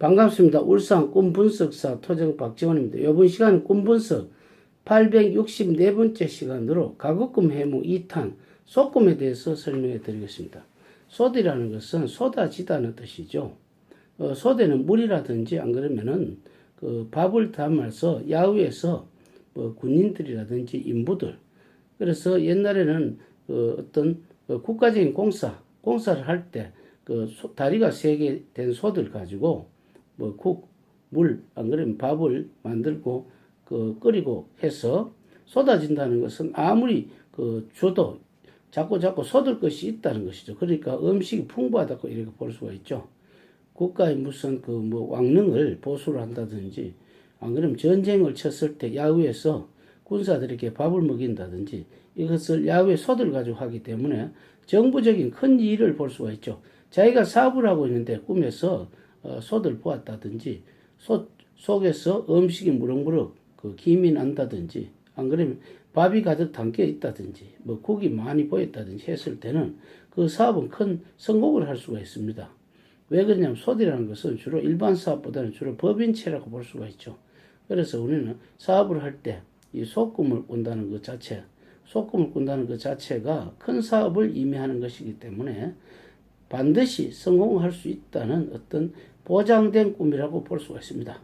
반갑습니다. 울산 꿈분석사 토정 박지원입니다. 이번 시간은 꿈분석 864번째 시간으로 가급금 해무 2탄 소금에 대해서 설명해 드리겠습니다. 소디라는 것은 쏟아지다는 뜻이죠. 소대는 물이라든지 안 그러면은 그 밥을 담아서 야외에서 군인들이라든지 인부들, 그래서 옛날에는 어떤 국가적인 공사를 할 때 다리가 3개 된 소들 가지고 물, 안 그러면 밥을 만들고 끓이고 해서 쏟아진다는 것은 아무리 줘도 자꾸 쏟을 것이 있다는 것이죠. 그러니까 음식이 풍부하다고 이렇게 볼 수가 있죠. 국가의 무슨 왕릉을 보수를 한다든지, 안 그러면 전쟁을 쳤을 때 야외에서 군사들에게 밥을 먹인다든지, 이것을 야외 소들 가지고 하기 때문에 정부적인 큰 일을 볼 수가 있죠. 자기가 사업을 하고 있는데 꿈에서 소들 보았다든지, 속에서 음식이 무럭무럭 김이 난다든지, 안 그러면 밥이 가득 담겨 있다든지, 국이 많이 보였다든지 했을 때는 그 사업은 큰 성공을 할 수가 있습니다. 왜 그러냐면 소디라는 것은 주로 일반 사업보다는 주로 법인체라고 볼 수가 있죠. 그래서 우리는 사업을 할 때 이 소금을 꾼다는 것 자체가 큰 사업을 의미하는 것이기 때문에 반드시 성공할 수 있다는 어떤 보장된 꿈이라고 볼 수가 있습니다.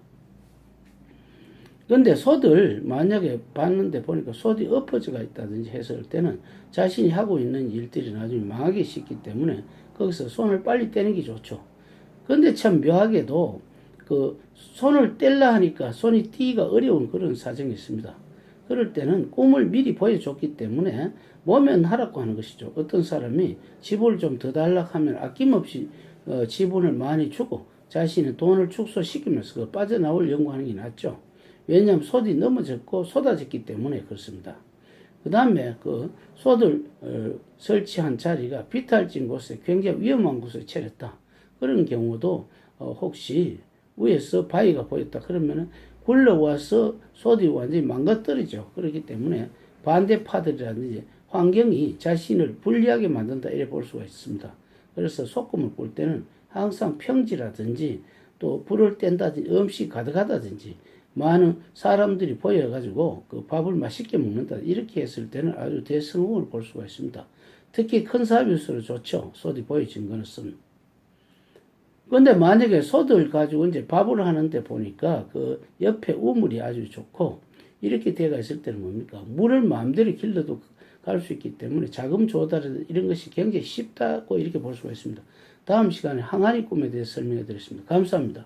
그런데 소들 만약에 봤는데 보니까 소들이 엎어져가 있다든지 했을 때는 자신이 하고 있는 일들이 나중에 망하기 쉽기 때문에 거기서 손을 빨리 떼는 게 좋죠. 그런데 참 묘하게도 손을 떼려 하니까 손이 띄기가 어려운 그런 사정이 있습니다. 그럴 때는 꿈을 미리 보여줬기 때문에 모면하라고 하는 것이죠. 어떤 사람이 지분을 좀 더 달라고 하면 아낌없이 지분을 많이 주고 자신의 돈을 축소시키면서 빠져나올 연구하는 게 낫죠. 왜냐하면 소들이 넘어졌고 쏟아졌기 때문에 그렇습니다. 그 다음에 소들 설치한 자리가 비탈진 곳에 굉장히 위험한 곳에 차렸다. 그런 경우도 혹시 위에서 바위가 보였다 그러면은 굴러와서 소들이 완전히 망가뜨리죠. 그렇기 때문에 반대파들이라든지 환경이 자신을 불리하게 만든다 이렇게 볼 수가 있습니다. 그래서 소금을 꿀 때는 항상 평지라든지 또 불을 뗀다든지 음식이 가득하다든지 많은 사람들이 보여가지고 밥을 맛있게 먹는다 이렇게 했을 때는 아주 대성공을 볼 수가 있습니다. 특히 큰 사업일수록 좋죠. 소들이 보여진 것은. 근데 만약에 소들 가지고 이제 밥을 하는데 보니까 옆에 우물이 아주 좋고 이렇게 되어 있을 때는 뭡니까? 물을 마음대로 길러도 갈 수 있기 때문에 자금 조달 이런 것이 굉장히 쉽다고 이렇게 볼 수가 있습니다. 다음 시간에 항아리 꿈에 대해서 설명해 드리겠습니다. 감사합니다.